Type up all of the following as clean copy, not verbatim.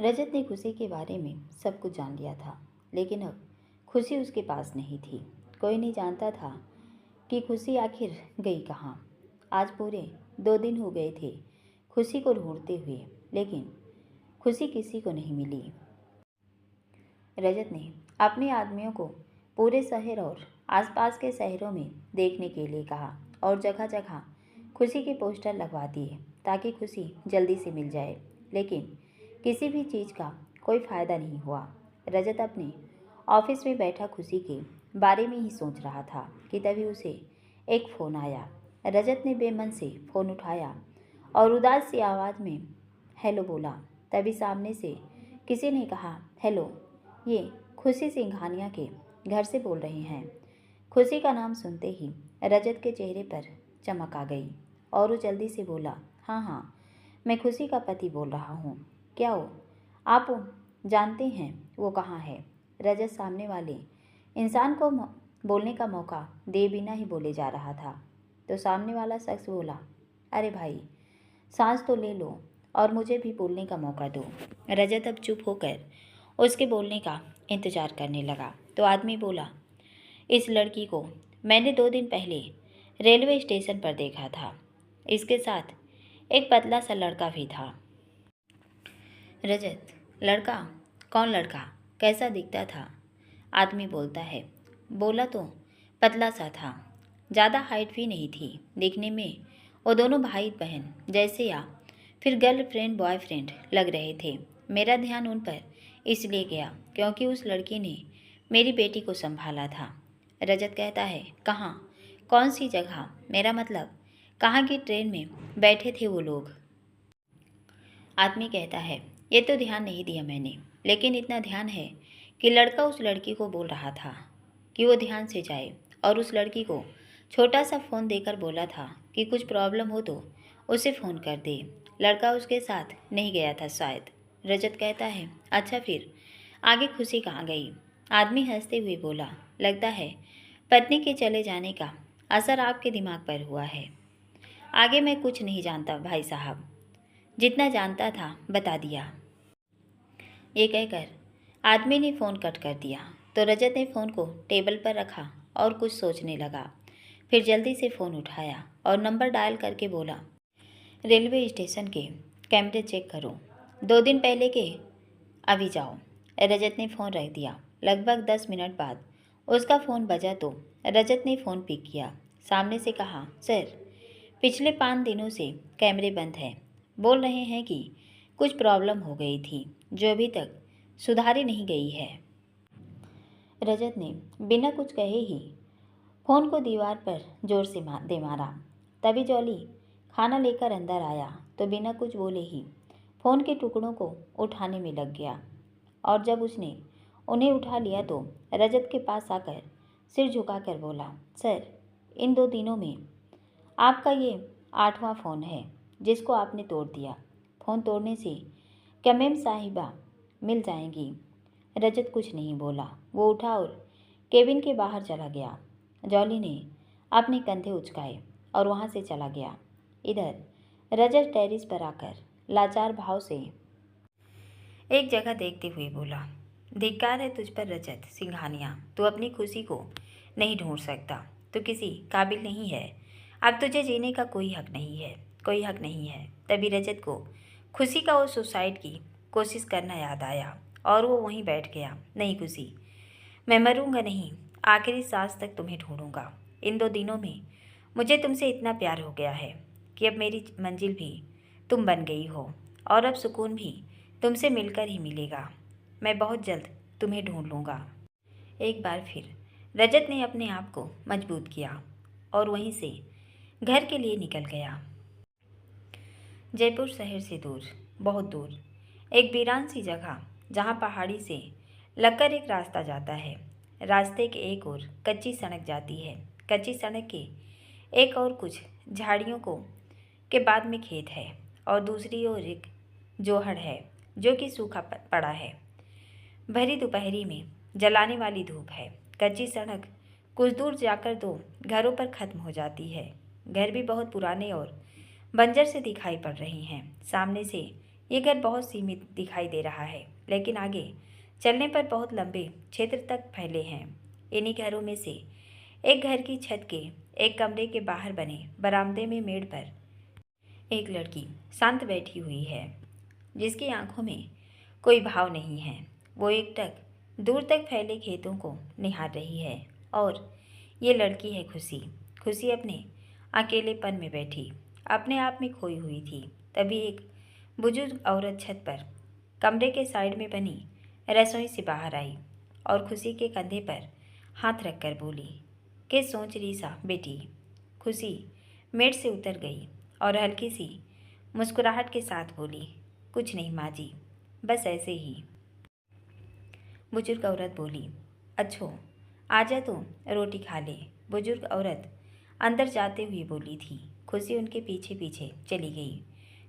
रजत ने खुशी के बारे में सब कुछ जान लिया था, लेकिन अब खुशी उसके पास नहीं थी। कोई नहीं जानता था कि खुशी आखिर गई कहाँ। आज पूरे 2 दिन हो गए थे खुशी को ढूंढते हुए, लेकिन खुशी किसी को नहीं मिली। रजत ने अपने आदमियों को पूरे शहर और आसपास के शहरों में देखने के लिए कहा और जगह जगह खुशी के पोस्टर लगवा दिए ताकि खुशी जल्दी से मिल जाए, लेकिन किसी भी चीज़ का कोई फ़ायदा नहीं हुआ। रजत अपने ऑफिस में बैठा खुशी के बारे में ही सोच रहा था कि तभी उसे एक फ़ोन आया। रजत ने बेमन से फ़ोन उठाया और उदास सी आवाज़ में हेलो बोला। तभी सामने से किसी ने कहा, हेलो, ये खुशी सिंघानिया के घर से बोल रहे हैं। खुशी का नाम सुनते ही रजत के चेहरे पर चमक आ गई और वो जल्दी से बोला, हाँ हाँ, मैं खुशी का पति बोल रहा हूँ। क्या हो, आप जानते हैं वो कहाँ है? रजत सामने वाले इंसान को बोलने का मौका दे बिना ही बोले जा रहा था, तो सामने वाला शख्स बोला, अरे भाई, सांस तो ले लो और मुझे भी बोलने का मौका दो। रजत अब चुप होकर उसके बोलने का इंतजार करने लगा, तो आदमी बोला, इस लड़की को मैंने 2 दिन पहले रेलवे स्टेशन पर देखा था। इसके साथ एक पतला सा लड़का भी था। रजत, लड़का? कौन लड़का? कैसा दिखता था? आदमी बोलता है, बोला तो पतला सा था, ज़्यादा हाइट भी नहीं थी। दिखने में वो दोनों भाई बहन जैसे या फिर गर्लफ्रेंड बॉयफ्रेंड लग रहे थे। मेरा ध्यान उन पर इसलिए गया क्योंकि उस लड़की ने मेरी बेटी को संभाला था। रजत कहता है, कहाँ? कौन सी जगह? मेरा मतलब कहाँ की ट्रेन में बैठे थे वो लोग? आदमी कहता है, ये तो ध्यान नहीं दिया मैंने, लेकिन इतना ध्यान है कि लड़का उस लड़की को बोल रहा था कि वो ध्यान से जाए और उस लड़की को छोटा सा फ़ोन देकर बोला था कि कुछ प्रॉब्लम हो तो उसे फ़ोन कर दे। लड़का उसके साथ नहीं गया था शायद। रजत कहता है, अच्छा फिर आगे खुशी कहाँ गई? आदमी हंसते हुए बोला, लगता है पत्नी के चले जाने का असर आपके दिमाग पर हुआ है। आगे मैं कुछ नहीं जानता भाई साहब, जितना जानता था बता दिया। ये कहकर आदमी ने फ़ोन कट कर दिया, तो रजत ने फ़ोन को टेबल पर रखा और कुछ सोचने लगा। फिर जल्दी से फ़ोन उठाया और नंबर डायल करके बोला, रेलवे स्टेशन के कैमरे चेक करो, 2 दिन पहले के अभी जाओ। रजत ने फ़ोन रख दिया। लगभग 10 मिनट बाद उसका फ़ोन बजा तो रजत ने फ़ोन पिक किया। सामने से कहा, सर, पिछले 5 दिनों से कैमरे बंद हैं। बोल रहे हैं कि कुछ प्रॉब्लम हो गई थी जो अभी तक सुधारी नहीं गई है। रजत ने बिना कुछ कहे ही फ़ोन को दीवार पर जोर से दे मारा। तभी जॉली खाना लेकर अंदर आया तो बिना कुछ बोले ही फ़ोन के टुकड़ों को उठाने में लग गया और जब उसने उन्हें उठा लिया तो रजत के पास आकर सिर झुकाकर बोला, सर, इन 2 दिनों में आपका ये 8वां फ़ोन है जिसको आपने तोड़ दिया। फ़ोन तोड़ने से क्या मैम साहिबा मिल जाएंगी? रजत कुछ नहीं बोला। वो उठा और केबिन के बाहर चला गया। जॉली ने अपने कंधे उचकाए और वहाँ से चला गया। इधर रजत टेरिस पर आकर लाचार भाव से एक जगह देखते हुए बोला, धिक्कार है तुझ पर रजत सिंघानिया, तू अपनी खुशी को नहीं ढूंढ सकता, तू किसी काबिल नहीं है। अब तुझे जीने का कोई हक नहीं है, कोई हक नहीं है। तभी रजत को खुशी का वो सुसाइड की कोशिश करना याद आया और वो वहीं बैठ गया। नहीं खुशी, मैं मरूंगा नहीं, आखिरी सांस तक तुम्हें ढूंढूंगा। इन 2 दिनों में मुझे तुमसे इतना प्यार हो गया है कि अब मेरी मंजिल भी तुम बन गई हो और अब सुकून भी तुमसे मिलकर ही मिलेगा। मैं बहुत जल्द तुम्हें ढूंढ लूँगा। एक बार फिर रजत ने अपने आप को मजबूत किया और वहीं से घर के लिए निकल गया। जयपुर शहर से दूर, बहुत दूर, एक वीरान सी जगह जहाँ पहाड़ी से लगकर एक रास्ता जाता है। रास्ते के एक ओर कच्ची सड़क जाती है। कच्ची सड़क के एक और कुछ झाड़ियों को के बाद में खेत है और दूसरी ओर एक जोहड़ है जो कि सूखा पड़ा है। भरी दोपहरी में जलाने वाली धूप है। कच्ची सड़क कुछ दूर जाकर 2 घरों पर ख़त्म हो जाती है। घर भी बहुत पुराने और बंजर से दिखाई पड़ रही हैं। सामने से ये घर बहुत सीमित दिखाई दे रहा है, लेकिन आगे चलने पर बहुत लंबे क्षेत्र तक फैले हैं। इन्हीं घरों में से एक घर की छत के एक कमरे के बाहर बने बरामदे में मेड़ पर एक लड़की शांत बैठी हुई है, जिसकी आंखों में कोई भाव नहीं है। वो एकटक दूर तक फैले खेतों को निहार रही है और ये लड़की है खुशी। खुशी अपने अकेलेपन में बैठी अपने आप में खोई हुई थी। तभी एक बुजुर्ग औरत छत पर कमरे के साइड में बनी रसोई से बाहर आई और खुशी के कंधे पर हाथ रखकर बोली, कि सोच रही सा बेटी। खुशी मेड़ से उतर गई और हल्की सी मुस्कुराहट के साथ बोली, कुछ नहीं माँ जी, बस ऐसे ही। बुजुर्ग औरत बोली, अच्छो आजा तो रोटी खा ले। बुजुर्ग औरत अंदर जाते हुए बोली थी। खुशी उनके पीछे पीछे चली गई।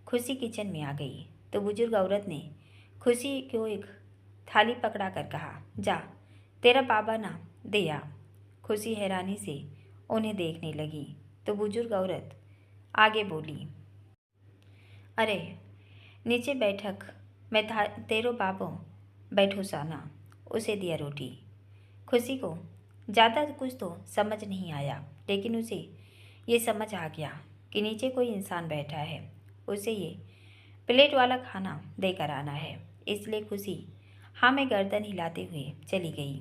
खुशी किचन में आ गई तो बुजुर्ग औरत ने खुशी को एक थाली पकड़ा कर कहा, जा तेरा बाबा ना दे आ। खुशी हैरानी से उन्हें देखने लगी तो बुजुर्ग औरत आगे बोली, अरे नीचे बैठक मैं तेरो बाबो बैठो साना। उसे दिया रोटी। खुशी को ज़्यादा कुछ तो समझ नहीं आया, लेकिन उसे ये समझ आ गया कि नीचे कोई इंसान बैठा है, उसे ये प्लेट वाला खाना देकर आना है। इसलिए खुशी हाँ में गर्दन हिलाते हुए चली गई।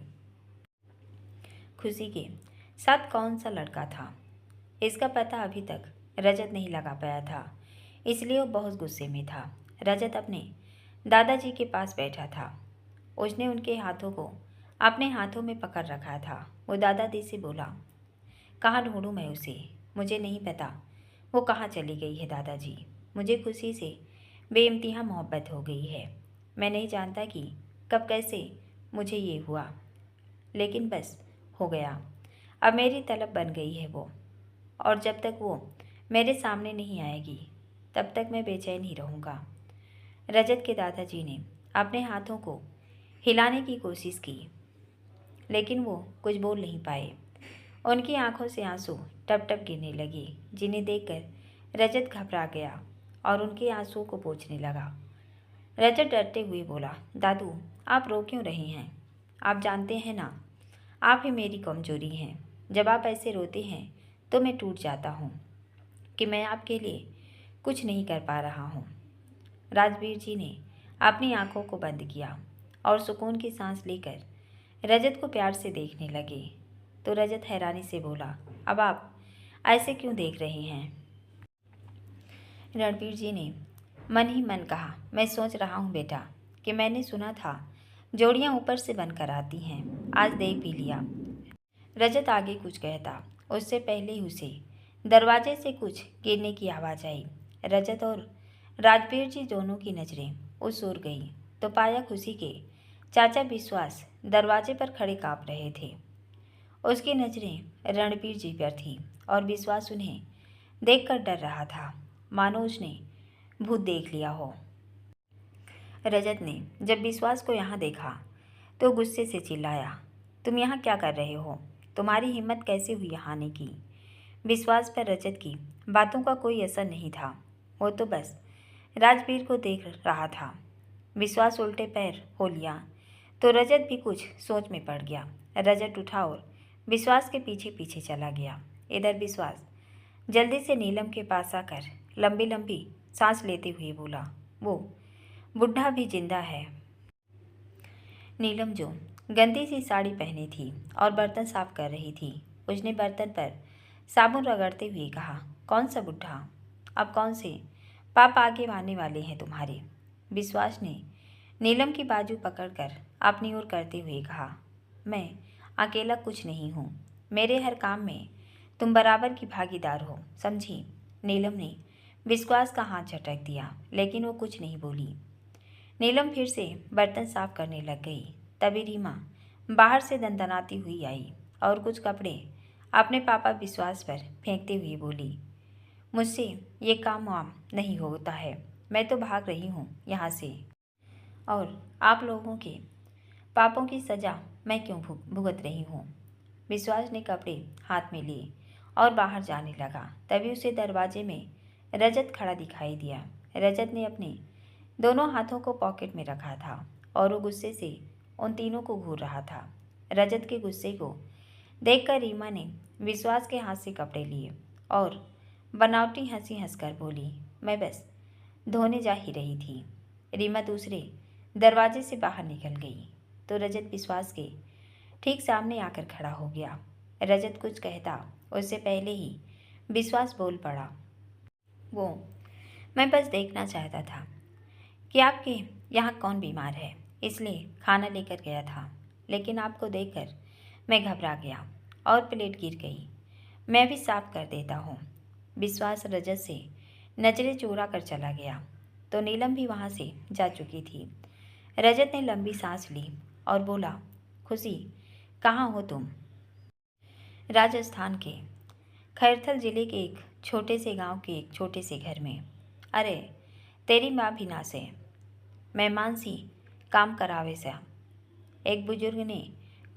खुशी के साथ कौन सा लड़का था, इसका पता अभी तक रजत नहीं लगा पाया था, इसलिए वो बहुत गुस्से में था। रजत अपने दादाजी के पास बैठा था। उसने उनके हाथों को अपने हाथों में पकड़ रखा था। वो दादाजी से बोला, कहाँ ढूंढूं मैं उसे, मुझे नहीं पता वो कहाँ चली गई है दादाजी। मुझे खुशी से बेइंतहा मोहब्बत हो गई है। मैं नहीं जानता कि कब कैसे मुझे ये हुआ, लेकिन बस हो गया। अब मेरी तलब बन गई है वो, और जब तक वो मेरे सामने नहीं आएगी तब तक मैं बेचैन ही रहूँगा। रजत के दादाजी ने अपने हाथों को हिलाने की कोशिश की, लेकिन वो कुछ बोल नहीं पाए। उनकी आंखों से आंसू टप टप गिरने लगे, जिन्हें देखकर रजत घबरा गया और उनके आंसुओं को पोंछने लगा। रजत डरते हुए बोला, दादू आप रो क्यों रहे हैं? आप जानते हैं ना, आप ही मेरी कमजोरी हैं। जब आप ऐसे रोते हैं तो मैं टूट जाता हूँ कि मैं आपके लिए कुछ नहीं कर पा रहा हूँ। राजवीर जी ने अपनी आंखों को बंद किया और सुकून की सांस लेकर रजत को प्यार से देखने लगे। तो रजत हैरानी से बोला, अब आप ऐसे क्यों देख रहे हैं? रणवीर जी ने मन ही मन कहा, मैं सोच रहा हूँ बेटा कि मैंने सुना था जोड़ियाँ ऊपर से बनकर आती हैं, आज देख भी लिया। रजत आगे कुछ कहता उससे पहले ही उसे दरवाजे से कुछ गिरने की आवाज़ आई। रजत और राजवीर जी दोनों की नज़रें उस ओर गई तो पाया खुशी के चाचा विश्वास दरवाजे पर खड़े काँप रहे थे। उसकी नज़रें रणवीर जी पर थी और विश्वास उन्हें देखकर डर रहा था, मानो उसने भूत देख लिया हो। रजत ने जब विश्वास को यहाँ देखा तो गुस्से से चिल्लाया, तुम यहाँ क्या कर रहे हो? तुम्हारी हिम्मत कैसे हुई यहाँ आने की? विश्वास पर रजत की बातों का कोई असर नहीं था। वो तो बस राजवीर को देख रहा था। विश्वास उल्टे पैर हो लिया तो रजत भी कुछ सोच में पड़ गया। रजत उठा और विश्वास के पीछे पीछे चला गया। इधर विश्वास जल्दी से नीलम के पास आकर लंबी लंबी सांस लेते हुए बोला, वो बुढ़ा भी जिंदा है। नीलम जो गंदी सी साड़ी पहनी थी और बर्तन साफ कर रही थी, उसने बर्तन पर साबुन रगड़ते हुए कहा, कौन सा बुढ़ा? अब कौन से पाप आगे आने वाले हैं तुम्हारे? विश्वास ने नीलम की बाजू पकड़कर अपनी ओर करते हुए कहा, मैं अकेला कुछ नहीं हूँ, मेरे हर काम में तुम बराबर की भागीदार हो, समझी? नीलम ने विश्वास का हाथ झटक दिया, लेकिन वो कुछ नहीं बोली। नीलम फिर से बर्तन साफ करने लग गई। तभी रीमा बाहर से दंदनाती हुई आई और कुछ कपड़े अपने पापा विश्वास पर फेंकते हुए बोली, मुझसे ये काम वाम नहीं होता है, मैं तो भाग रही हूँ यहाँ से, और आप लोगों के पापों की सज़ा मैं क्यों भुगत रही हूँ? विश्वास ने कपड़े हाथ में लिए और बाहर जाने लगा। तभी उसे दरवाजे में रजत खड़ा दिखाई दिया। रजत ने अपने दोनों हाथों को पॉकेट में रखा था और वो गुस्से से उन तीनों को घूर रहा था। रजत के गुस्से को देखकर रीमा ने विश्वास के हाथ से कपड़े लिए और बनावटी हंसी हंसकर बोली, मैं बस धोने जा ही रही थी। रीमा दूसरे दरवाजे से बाहर निकल गई तो रजत विश्वास के ठीक सामने आकर खड़ा हो गया। रजत कुछ कहता उससे पहले ही विश्वास बोल पड़ा, वो मैं बस देखना चाहता था कि आपके यहाँ कौन बीमार है, इसलिए खाना लेकर गया था, लेकिन आपको देखकर मैं घबरा गया और प्लेट गिर गई। मैं भी साफ कर देता हूँ। विश्वास रजत से नजरें चुरा कर चला गया तो नीलम भी वहाँ से जा चुकी थी। रजत ने लंबी सांस ली और बोला, खुशी कहाँ हो तुम? राजस्थान के खैरथल जिले के एक छोटे से गांव के एक छोटे से घर में। अरे तेरी माँ भी ना से मेहमान सी काम करावे सा। एक बुजुर्ग ने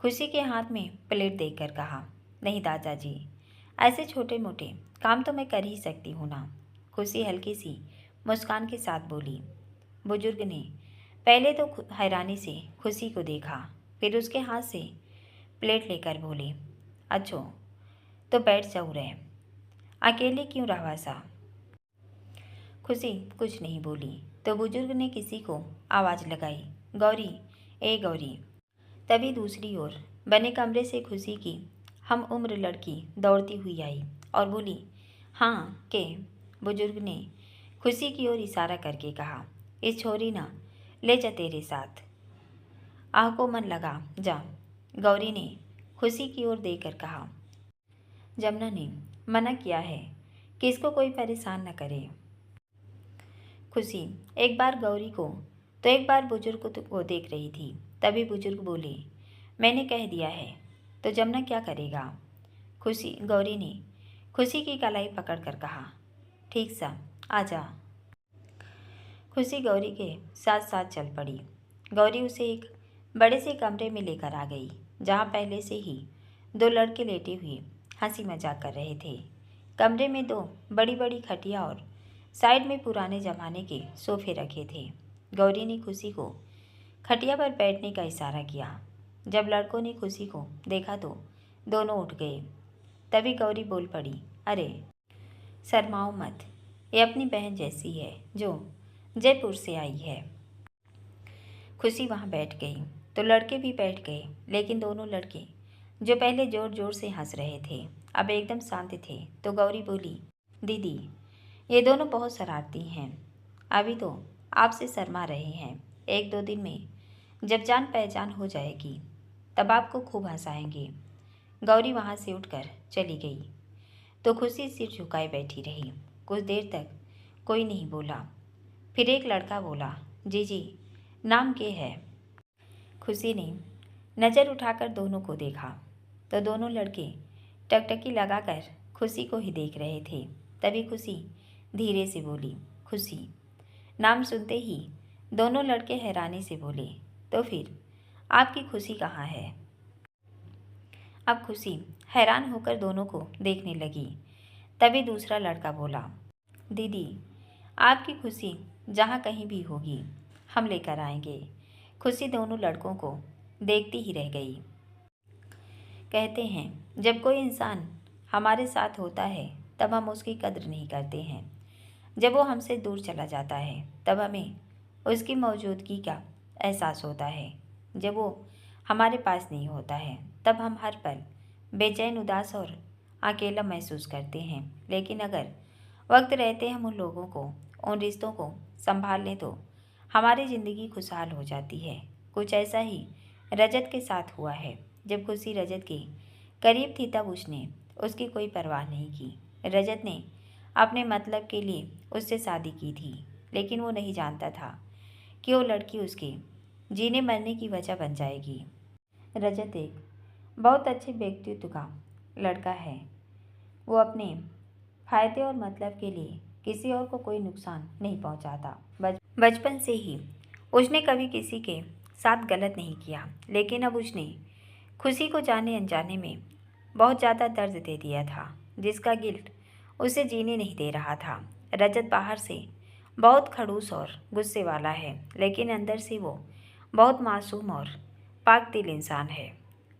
खुशी के हाथ में प्लेट देकर कहा, नहीं दादाजी, ऐसे छोटे मोटे काम तो मैं कर ही सकती हूँ ना। खुशी हल्की सी मुस्कान के साथ बोली। बुजुर्ग ने पहले तो हैरानी से खुशी को देखा, फिर उसके हाथ से प्लेट लेकर बोली, अच्छो तो बैठ जाओ रे, अकेले क्यों रहा सा? खुशी कुछ नहीं बोली तो बुजुर्ग ने किसी को आवाज़ लगाई, गौरी, ए गौरी। तभी दूसरी ओर बने कमरे से खुशी की हम उम्र लड़की दौड़ती हुई आई और बोली, हाँ के? बुजुर्ग ने खुशी की ओर इशारा करके कहा, इस छोरी ना ले जा तेरे साथ, आह को मन लगा जा। गौरी ने खुशी की ओर देकर कहा, जमुना ने मना किया है कि इसको कोई परेशान न करे। खुशी एक बार गौरी को तो एक बार बुजुर्ग को देख रही थी। तभी बुजुर्ग बोले, मैंने कह दिया है तो जमुना क्या करेगा? गौरी ने खुशी की कलाई पकड़कर कहा, ठीक सा आजा। खुशी गौरी के साथ साथ चल पड़ी। गौरी उसे एक बड़े से कमरे में लेकर आ गई जहाँ पहले से ही दो लड़के लेटे हुए हंसी मजाक कर रहे थे। कमरे में दो बड़ी बड़ी खटिया और साइड में पुराने जमाने के सोफे रखे थे। गौरी ने खुशी को खटिया पर बैठने का इशारा किया। जब लड़कों ने खुशी को देखा तो दोनों उठ गए। तभी गौरी बोल पड़ी, अरे शर्माओ मत, ये अपनी बहन जैसी है जो जयपुर से आई है। खुशी वहाँ बैठ गई तो लड़के भी बैठ गए, लेकिन दोनों लड़के जो पहले जोर जोर से हंस रहे थे अब एकदम शांत थे। तो गौरी बोली, दीदी ये दोनों बहुत शरारती हैं, अभी तो आपसे शर्मा रहे हैं, एक दो दिन में जब जान पहचान हो जाएगी तब आपको खूब हंसाएंगे। गौरी वहाँ से उठकर चली गई तो खुशी सिर झुकाए बैठी रही। कुछ देर तक कोई नहीं बोला। फिर एक लड़का बोला, जी नाम क्या है? खुशी ने नज़र उठाकर दोनों को देखा तो दोनों लड़के टकटकी लगाकर खुशी को ही देख रहे थे। तभी खुशी धीरे से बोली, खुशी। नाम सुनते ही दोनों लड़के हैरानी से बोले, तो फिर आपकी खुशी कहाँ है? अब खुशी हैरान होकर दोनों को देखने लगी। तभी दूसरा लड़का बोला, दीदी आपकी खुशी जहाँ कहीं भी होगी हम लेकर आएंगे। खुशी दोनों लड़कों को देखती ही रह गई। कहते हैं जब कोई इंसान हमारे साथ होता है तब हम उसकी कद्र नहीं करते हैं, जब वो हमसे दूर चला जाता है तब हमें उसकी मौजूदगी का एहसास होता है, जब वो हमारे पास नहीं होता है तब हम हर पल बेचैन, उदास और अकेला महसूस करते हैं। लेकिन अगर वक्त रहते हम उन लोगों को, उन रिश्तों को संभाल लें तो हमारी ज़िंदगी खुशहाल हो जाती है। कुछ ऐसा ही रजत के साथ हुआ है। जब खुशी रजत के करीब थी तब उसने उसकी कोई परवाह नहीं की। रजत ने अपने मतलब के लिए उससे शादी की थी, लेकिन वो नहीं जानता था कि वो लड़की उसके जीने मरने की वजह बन जाएगी। रजत एक बहुत अच्छे व्यक्तित्व का लड़का है। वो अपने फायदे और मतलब के लिए किसी और को कोई नुकसान नहीं पहुंचाता। बचपन से ही उसने कभी किसी के साथ गलत नहीं किया, लेकिन अब उसने खुशी को जाने अनजाने में बहुत ज़्यादा दर्द दे दिया था, जिसका गिल्ट उसे जीने नहीं दे रहा था। रजत बाहर से बहुत खड़ूस और गुस्से वाला है, लेकिन अंदर से वो बहुत मासूम और पाक दिल इंसान है।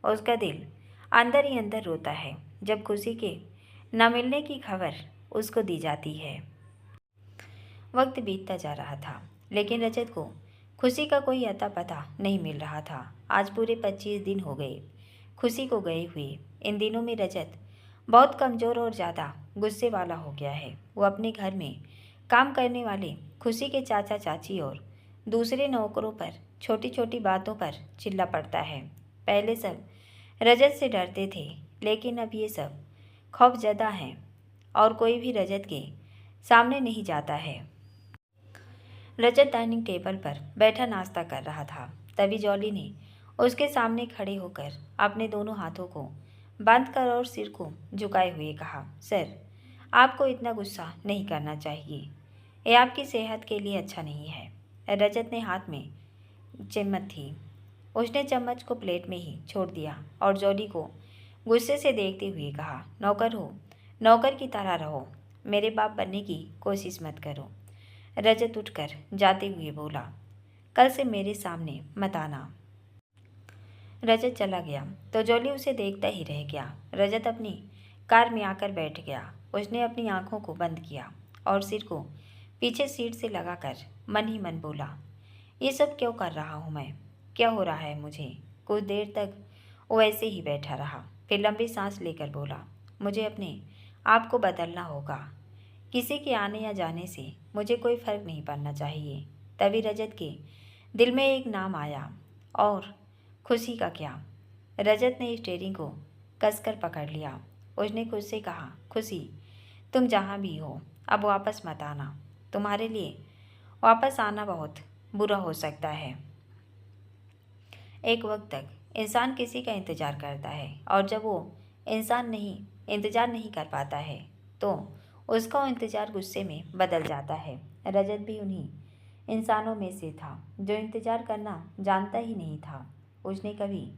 उसका दिल अंदर ही अंदर रोता है जब खुशी के न मिलने की खबर उसको दी जाती है। वक्त बीतता जा रहा था, लेकिन रजत को खुशी का कोई अता पता नहीं मिल रहा था। आज पूरे 25 दिन हो गए खुशी को गए हुए। इन दिनों में रजत बहुत कमज़ोर और ज़्यादा गुस्से वाला हो गया है। वो अपने घर में काम करने वाले खुशी के चाचा चाची और दूसरे नौकरों पर छोटी छोटी बातों पर चिल्ला पड़ता है। पहले सब रजत से डरते थे, लेकिन अब ये सब खौफजदा हैं और कोई भी रजत के सामने नहीं जाता है। रजत डाइनिंग टेबल पर बैठा नाश्ता कर रहा था। तभी जॉली ने उसके सामने खड़े होकर अपने दोनों हाथों को बांधकर और सिर को झुकाए हुए कहा, सर, आपको इतना गुस्सा नहीं करना चाहिए। ये आपकी सेहत के लिए अच्छा नहीं है। रजत ने हाथ में चम्मच थी, उसने चम्मच को प्लेट में ही छोड़ दिया और जॉली को गुस्से से देखते हुए कहा, नौकर हो, नौकर की तरह रहो, मेरे बाप बनने की कोशिश मत करो। रजत उठकर जाते हुए बोला, कल से मेरे सामने मत आना। रजत चला गया तो जॉली उसे देखता ही रह गया। रजत अपनी कार में आकर बैठ गया। उसने अपनी आंखों को बंद किया और सिर को पीछे सीट से लगाकर मन ही मन बोला, ये सब क्यों कर रहा हूँ मैं? क्या हो रहा है मुझे? कुछ देर तक वो ऐसे ही बैठा रहा, फिर लंबी सांस लेकर बोला, मुझे अपने आप को बदलना होगा। किसी के आने या जाने से मुझे कोई फर्क नहीं पड़ना चाहिए। तभी रजत के दिल में एक नाम आया, और खुशी का क्या? रजत ने स्टीयरिंग को कसकर पकड़ लिया। उसने खुद से कहा, खुशी, तुम जहाँ भी हो अब वापस मत आना। तुम्हारे लिए वापस आना बहुत बुरा हो सकता है। एक वक्त तक इंसान किसी का इंतज़ार करता है, और जब वो इंसान इंतज़ार नहीं कर पाता है तो उसका इंतज़ार गुस्से में बदल जाता है। रजत भी उन्हीं इंसानों में से था जो इंतज़ार करना जानता ही नहीं था। उसने कभी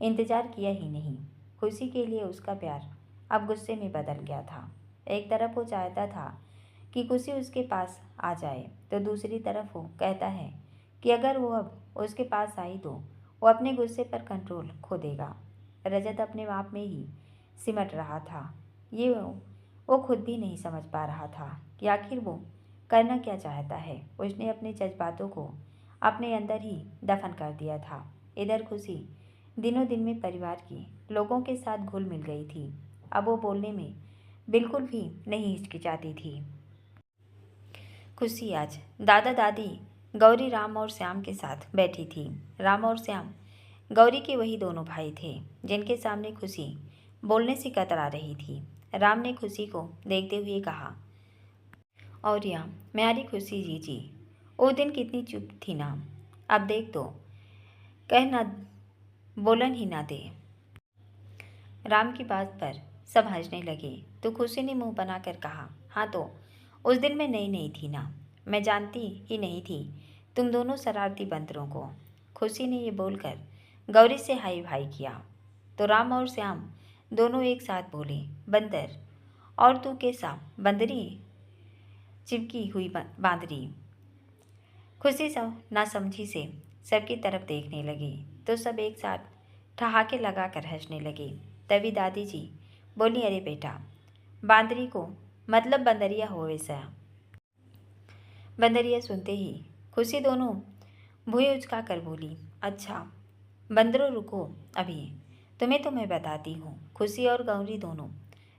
इंतज़ार किया ही नहीं। खुशी के लिए उसका प्यार अब गुस्से में बदल गया था। एक तरफ वो चाहता था कि खुशी उसके पास आ जाए, तो दूसरी तरफ वो कहता है कि अगर वो अब उसके पास आई तो वो अपने गुस्से पर कंट्रोल खो देगा। रजत अपने आप में ही सिमट रहा था। ये वो खुद भी नहीं समझ पा रहा था कि आखिर वो करना क्या चाहता है। उसने अपने जज्बातों को अपने अंदर ही दफन कर दिया था। इधर खुशी दिनों दिन में परिवार के लोगों के साथ घुल मिल गई थी। अब वो बोलने में बिल्कुल भी नहीं हिचकिचाती थी। खुशी आज दादा दादी गौरी, राम और श्याम के साथ बैठी थी। राम और श्याम गौरी के वही दोनों भाई थे जिनके सामने खुशी बोलने से कतरा रही थी। राम ने खुशी को देखते हुए कहा, और या म्यारी खुशी जी, वो दिन कितनी चुप थी ना, अब देख तो कहना बोलन ही ना दे। राम की बात पर सब हंसने लगे तो खुशी ने मुंह बनाकर कहा, हाँ तो उस दिन मैं नई नई थी ना, मैं जानती ही नहीं थी तुम दोनों शरारती बंदरों को। खुशी ने ये बोलकर गौरी से हाई भाई किया तो राम और श्याम दोनों एक साथ बोले, बंदर, और तू कैसा बंदरी, चिपकी हुई बांदरी। खुशी सब नासमझी से सबकी तरफ देखने लगी तो सब एक साथ ठहाके लगाकर हंसने लगे। तभी दादी जी बोली, अरे बेटा, बांदरी को मतलब बंदरिया हो वैसा। बंदरिया सुनते ही खुशी दोनों भुएं उचका कर बोली, अच्छा बंदरों रुको, अभी तुम्हें तो मैं बताती हूँ। खुशी और गौरी दोनों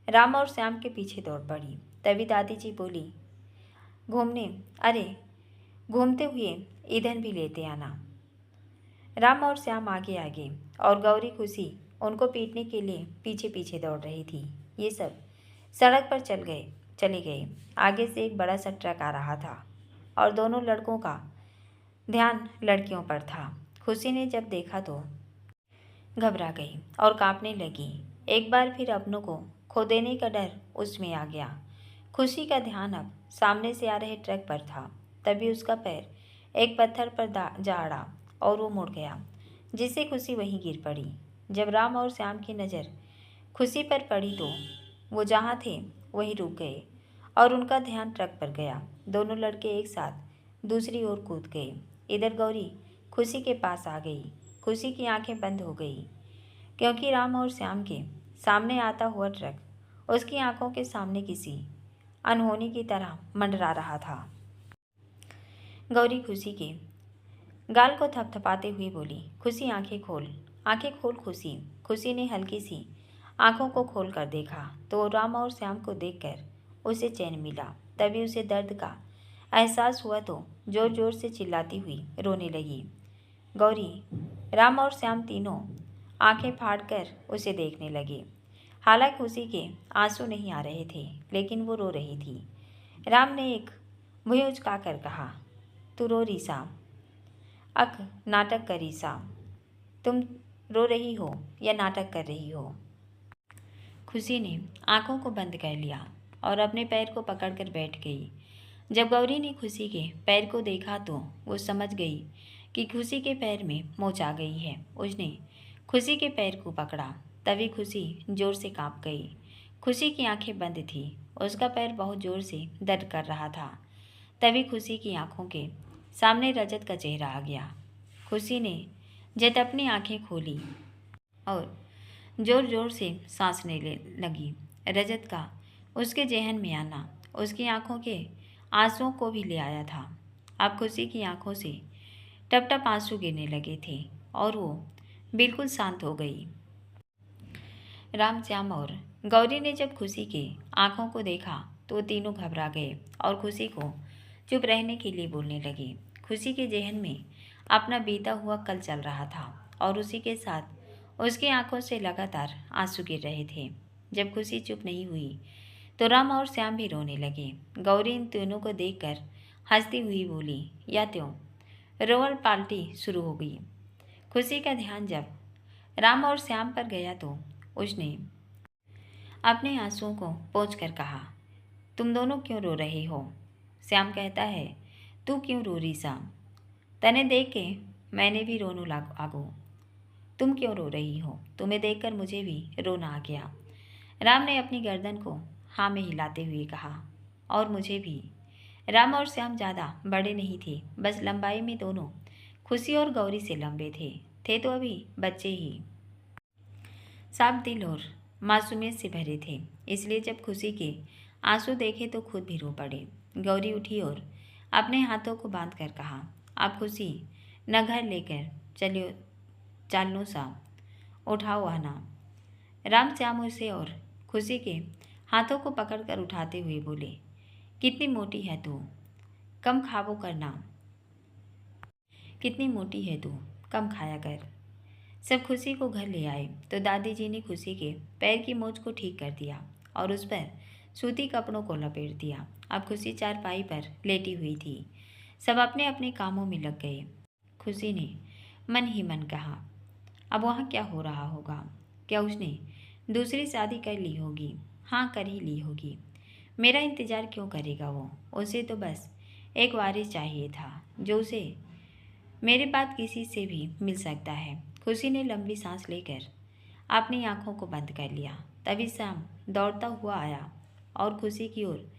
राम और श्याम के पीछे दौड़ पड़ी। तभी दादी जी बोली, अरे घूमते हुए ईंधन भी लेते आना। राम और श्याम आगे आगे और गौरी खुशी उनको पीटने के लिए पीछे पीछे दौड़ रही थी। ये सब सड़क पर चले गए। आगे से एक बड़ा सा ट्रक आ रहा था और दोनों लड़कों का ध्यान लड़कियों पर था। खुशी ने जब देखा तो घबरा गई और कांपने लगी। एक बार फिर अपनों को खो देने का डर उसमें आ गया। खुशी का ध्यान अब सामने से आ रहे ट्रक पर था। तभी उसका पैर एक पत्थर पर जा अड़ा और वो मुड़ गया, जिससे खुशी वहीं गिर पड़ी। जब राम और श्याम की नज़र खुशी पर पड़ी तो वो जहाँ थे वहीं रुक गए और उनका ध्यान ट्रक पर गया। दोनों लड़के एक साथ दूसरी ओर कूद गए। इधर गौरी खुशी के पास आ गई। खुशी की आंखें बंद हो गई क्योंकि राम और श्याम के सामने आता हुआ ट्रक उसकी आंखों के सामने किसी अनहोनी की तरह मंडरा रहा था। गौरी खुशी के गाल को थपथपाते हुए बोली, खुशी आंखें खोल खुशी। खुशी ने हल्की सी आंखों को खोल कर देखा तो राम और श्याम को देखकर उसे चैन मिला। तभी उसे दर्द का एहसास हुआ तो जोर जोर से चिल्लाती हुई रोने लगी। गौरी, राम और श्याम तीनों आंखें फाड़कर उसे देखने लगे। हालांकि खुशी के आंसू नहीं आ रहे थे, लेकिन वो रो रही थी। राम ने एक भुई उचकाकर कहा, तू रो रीसा, अक नाटक कर रीसा। तुम रो रही हो या नाटक कर रही हो? खुशी ने आंखों को बंद कर लिया और अपने पैर को पकड़कर बैठ गई। जब गौरी ने खुशी के पैर को देखा तो वो समझ गई कि खुशी के पैर में मोच आ गई है। उसने खुशी के पैर को पकड़ा, तभी खुशी जोर से कांप गई। खुशी की आंखें बंद थी, उसका पैर बहुत जोर से दर्द कर रहा था। तभी खुशी की आंखों के सामने रजत का चेहरा आ गया। खुशी ने जब अपनी आंखें खोली और जोर जोर से सांस लेने लगी। रजत का उसके जहन में आना उसकी आंखों के आंसुओं को भी ले आया था। अब खुशी की आंखों से टप टप आंसू गिरने लगे थे और वो बिल्कुल शांत हो गई। राम, श्याम और गौरी ने जब खुशी के आंखों को देखा तो तीनों घबरा गए और खुशी को चुप रहने के लिए बोलने लगे। खुशी के जहन में अपना बीता हुआ कल चल रहा था और उसी के साथ उसकी आंखों से लगातार आंसू गिर रहे थे। जब खुशी चुप नहीं हुई तो राम और श्याम भी रोने लगे। गौरी इन तीनों को देखकर हंसती हुई बोली, या त्यों रोअल पार्टी शुरू हो गई। खुशी का ध्यान जब राम और श्याम पर गया तो उसने अपने आंसुओं को पोंछकर कहा, तुम दोनों क्यों रो रहे हो? श्याम कहता है, तू क्यों रो रीसा? तने देख के मैंने भी रोनू लागू। तुम क्यों रो रही हो? तुम्हें देखकर मुझे भी रोना आ गया। राम ने अपनी गर्दन को हाँ में हिलाते हुए कहा, और मुझे भी। राम और श्याम ज़्यादा बड़े नहीं थे, बस लंबाई में दोनों खुशी और गौरी से लंबे थे तो अभी बच्चे ही। साफ दिल और मासूमियत से भरे थे, इसलिए जब खुशी के आंसू देखे तो खुद भी रो पड़े। गौरी उठी और अपने हाथों को बांध कर कहा, आप खुशी न घर लेकर चलियो, चालनो सा उठाओ आना। राम, श्याम उसे और खुशी के हाथों को पकड़कर उठाते हुए बोले, कितनी मोटी है तू, कम खावो करना। कितनी मोटी है तू, कम खाया कर। सब खुशी को घर ले आए तो दादी जी ने खुशी के पैर की मोच को ठीक कर दिया और उस पर सूती कपड़ों को लपेट दिया। अब खुशी चारपाई पर लेटी हुई थी। सब अपने अपने कामों में लग गए। खुशी ने मन ही मन कहा, अब वहाँ क्या हो रहा होगा? क्या उसने दूसरी शादी कर ली होगी? हाँ, कर ही ली होगी। मेरा इंतज़ार क्यों करेगा वो? उसे तो बस एक वारिस चाहिए था जो उसे मेरे बाद किसी से भी मिल सकता है। खुशी ने लंबी सांस लेकर अपनी आंखों को बंद कर लिया। तभी श्याम दौड़ता हुआ आया और खुशी की ओर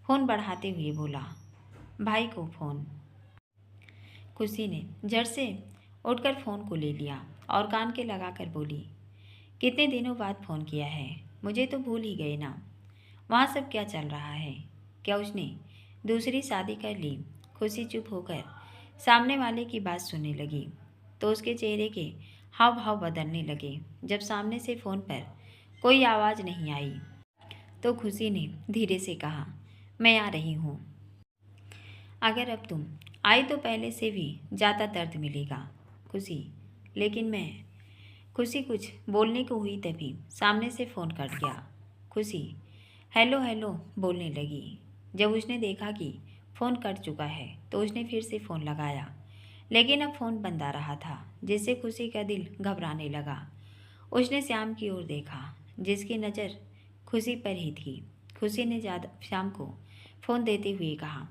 फ़ोन बढ़ाते हुए बोला, भाई को फ़ोन। खुशी ने झट से उठकर फ़ोन को ले लिया और कान के लगाकर बोली, कितने दिनों बाद फ़ोन किया है? मुझे तो भूल ही गए ना। वहाँ सब क्या चल रहा है? क्या उसने दूसरी शादी कर ली? खुशी चुप होकर सामने वाले की बात सुनने लगी तो उसके चेहरे के हाव भाव बदलने लगे। जब सामने से फ़ोन पर कोई आवाज़ नहीं आई तो खुशी ने धीरे से कहा, मैं आ रही हूँ। अगर अब तुम आई तो पहले से भी ज़्यादा दर्द मिलेगा खुशी, लेकिन मैं। खुशी कुछ बोलने को हुई तभी सामने से फ़ोन कट गया। खुशी हेलो हेलो बोलने लगी। जब उसने देखा कि फ़ोन कट चुका है तो उसने फिर से फ़ोन लगाया, लेकिन अब फ़ोन बंद आ रहा था, जिससे खुशी का दिल घबराने लगा। उसने श्याम की ओर देखा, जिसकी नज़र खुशी पर ही थी। खुशी ने श्याम को फ़ोन देते हुए कहा,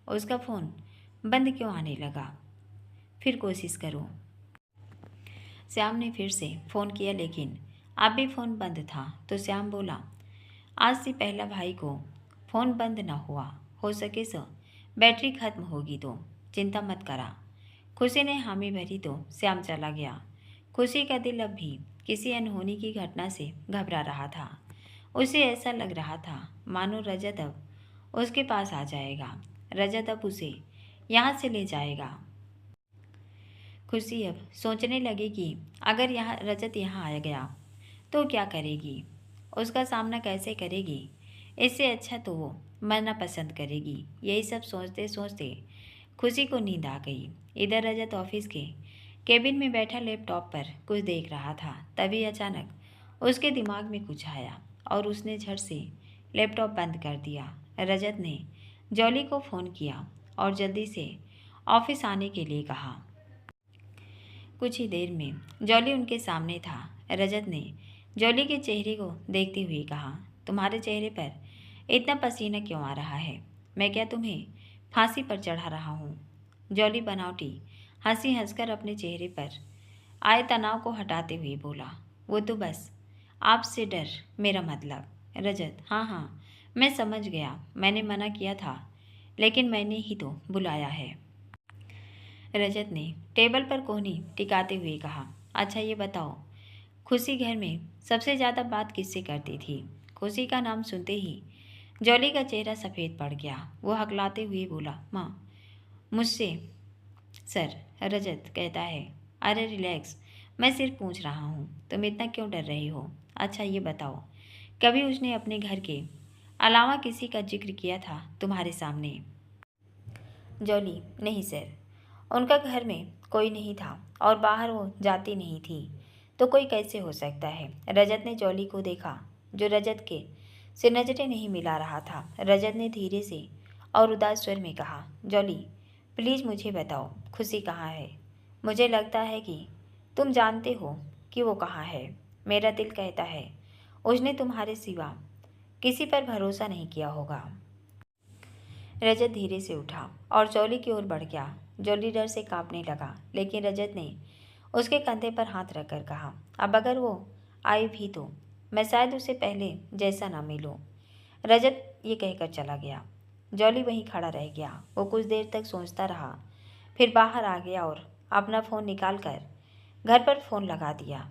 उसका फ़ोन बंद क्यों आने लगा? फिर कोशिश करो। श्याम ने फिर से फ़ोन किया, लेकिन अब भी फ़ोन बंद था। तो श्याम बोला, आज से पहला भाई को फ़ोन बंद न हुआ, हो सके सो बैटरी खत्म होगी तो चिंता मत करा। खुशी ने हामी भरी तो श्याम चला गया। खुशी का दिल अब भी किसी अनहोनी की घटना से घबरा रहा था। उसे ऐसा लग रहा था मानो रजत अब उसके पास आ जाएगा। रजत अब उसे यहाँ से ले जाएगा। खुशी अब सोचने लगी कि अगर रजत यहाँ आ गया तो क्या करेगी, उसका सामना कैसे करेगी। इससे अच्छा तो वो मरना पसंद करेगी। यही सब सोचते सोचते खुशी को नींद आ गई। इधर रजत ऑफिस के केबिन में बैठा लैपटॉप पर कुछ देख रहा था। तभी अचानक उसके दिमाग में कुछ आया और उसने झट से लैपटॉप बंद कर दिया। रजत ने जॉली को फ़ोन किया और जल्दी से ऑफिस आने के लिए कहा। कुछ ही देर में जॉली उनके सामने था। रजत ने जॉली के चेहरे को देखते हुए कहा, तुम्हारे चेहरे पर इतना पसीना क्यों आ रहा है? मैं क्या तुम्हें फांसी पर चढ़ा रहा हूँ? जॉली बनावटी हंसी हंसकर अपने चेहरे पर आए तनाव को हटाते हुए बोला, वो तो बस आपसे डर, मेरा मतलब। रजत, हाँ, मैं समझ गया, मैंने मना किया था, लेकिन मैंने ही तो बुलाया है। रजत ने टेबल पर कोहनी टिकाते हुए कहा, अच्छा ये बताओ, खुशी घर में सबसे ज़्यादा बात किससे करती थी? खुशी का नाम सुनते ही जॉली का चेहरा सफ़ेद पड़ गया। वो हकलाते हुए बोला, माँ, मुझसे। सर, रजत कहता है, अरे रिलैक्स, मैं सिर्फ पूछ रहा हूँ, तुम इतना क्यों डर रही हो? अच्छा ये बताओ, कभी उसने अपने घर के अलावा किसी का जिक्र किया था तुम्हारे सामने? जॉली, नहीं सर, उनका घर में कोई नहीं था और बाहर वो जाती नहीं थी, तो कोई कैसे हो सकता है? रजत ने जॉली को देखा, जो रजत के से नजरें नहीं मिला रहा था। रजत ने धीरे से और उदास स्वर में कहा, जॉली प्लीज़ मुझे बताओ, खुशी कहाँ है? मुझे लगता है कि तुम जानते हो कि वो कहाँ है। मेरा दिल कहता है उसने तुम्हारे सिवा किसी पर भरोसा नहीं किया होगा। रजत धीरे से उठा और जॉली की ओर बढ़ गया। जॉली डर से कांपने लगा, लेकिन रजत ने उसके कंधे पर हाथ रखकर कहा, अब अगर वो आई भी तो मैं शायद उसे पहले जैसा ना मिलूं। रजत ये कहकर चला गया। जॉली वहीं खड़ा रह गया। वो कुछ देर तक सोचता रहा, फिर बाहर आ गया और अपना फ़ोन निकाल कर घर पर फ़ोन लगा दिया।